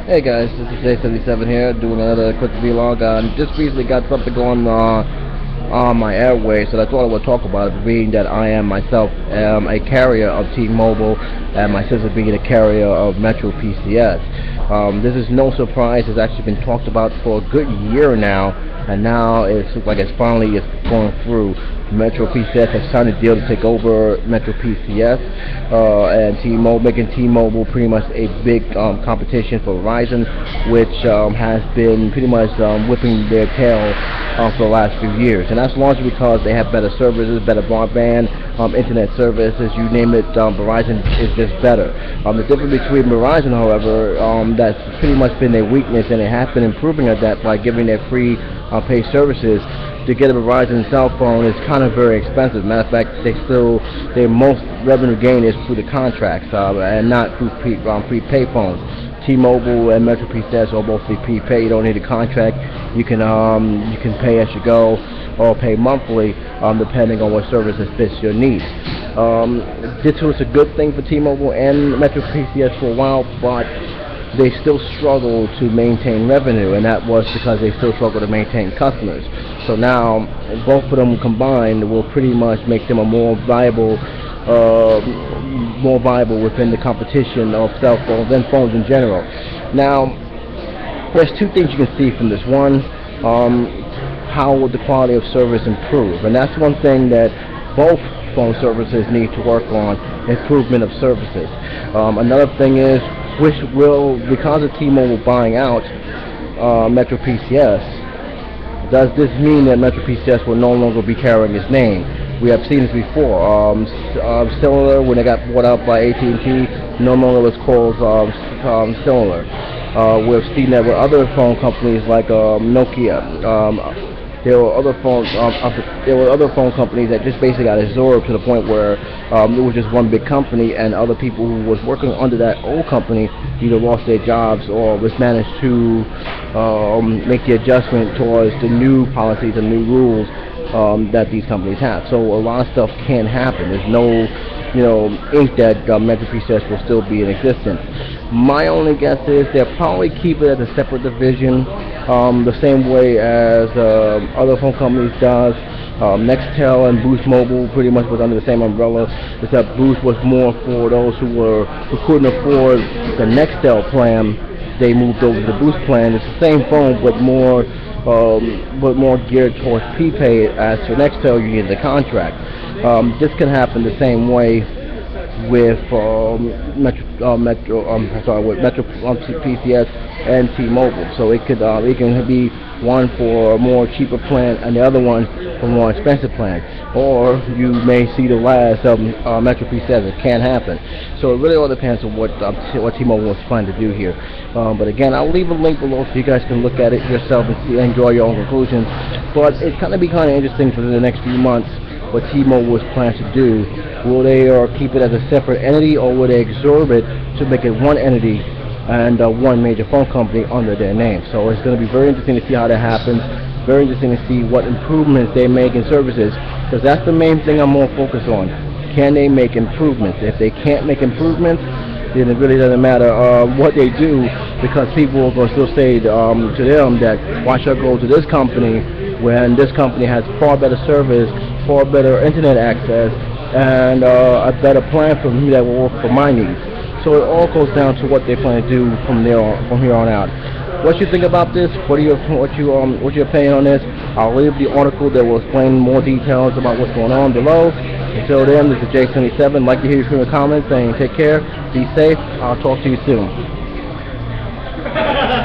Hey guys, this is J77 here, doing another quick vlog. Just recently got something going on my airways, so I thought I would talk about it, being that I am myself a carrier of Moble, and my sister being a carrier of Metro PCS. This is no surprise. It's actually been talked about for a good year now, and now it's like it's finally going through. Metro PCS has signed a deal to take over Metro PCS, and T-Mobile, making T-Mobile pretty much a big competition for Verizon, which has been pretty much whipping their tail for the last few years. And that's largely because they have better services, better broadband, internet services, you name it. Verizon is just better. The difference between Verizon, however, that's pretty much been their weakness, and they have been improving at that by giving their free paid services. To get a Verizon cell phone is kind of very expensive. Matter of fact, their most revenue gain is through the contracts and not through prepaid phones. T-Mobile and Metro PCS are mostly prepaid. You don't need a contract. You can pay as you go or pay monthly, depending on what services fits your needs. This was a good thing for T-Mobile and Metro PCS for a while, but they still struggle to maintain revenue, and that was because they still struggle to maintain customers. So now both of them combined will pretty much make them a more viable within the competition of cell phones and phones in general. Now, there's two things you can see from this. One, how would the quality of service improve? And that's one thing that both phone services need to work on, improvement of services. Another thing is, which will, because of T-Mobile buying out Metro PCS, does this mean that Metro PCS will no longer be carrying its name? We have seen this before. Cellular, when they got bought out by AT&T, no longer was called Cellular. We've seen that with other phone companies like Nokia. There were other phone companies that just basically got absorbed to the point where it was just one big company, and other people who was working under that old company either lost their jobs or was managed to make the adjustment towards the new policies and new rules that these companies have. So a lot of stuff can happen. There's no ink that Metro PCS will still be in existence. My only guess is they'll probably keep it as a separate division, the same way as other phone companies does. Nextel and Boost Mobile pretty much was under the same umbrella, except Boost was more for those who couldn't afford the Nextel plan. They moved over to the Boost plan. It's the same phone, but more geared towards prepaid. As for Nextel, you need the contract. This can happen the same way with Metro PCS and T-Mobile. So it can be one for a more cheaper plan and the other one for a more expensive plan. Or you may see the last of Metro PCS. It can happen. So it really all depends on what T-Mobile was trying to do here. But again, I'll leave a link below so you guys can look at it yourself and draw your own conclusions. But it's going to be kind of interesting for the next few months what T-Mobile was planning to do. Will they keep it as a separate entity, or will they absorb it to make it one entity and one major phone company under their name? So it's going to be very interesting to see how that happens. Very interesting to see what improvements they make in services, because that's the main thing I'm more focused on. Can they make improvements? If they can't make improvements, then it really doesn't matter what they do, because people are going to still say to them that why should I go to this company when this company has far better service, far better internet access, and a better plan for me that will work for my needs. So it all goes down to what they plan to do from here on out. What you think about this? What's your opinion on this? I'll leave the article that will explain more details about what's going on below. Until then, this is J77. Like to hear you from the comments, saying take care, be safe. I'll talk to you soon.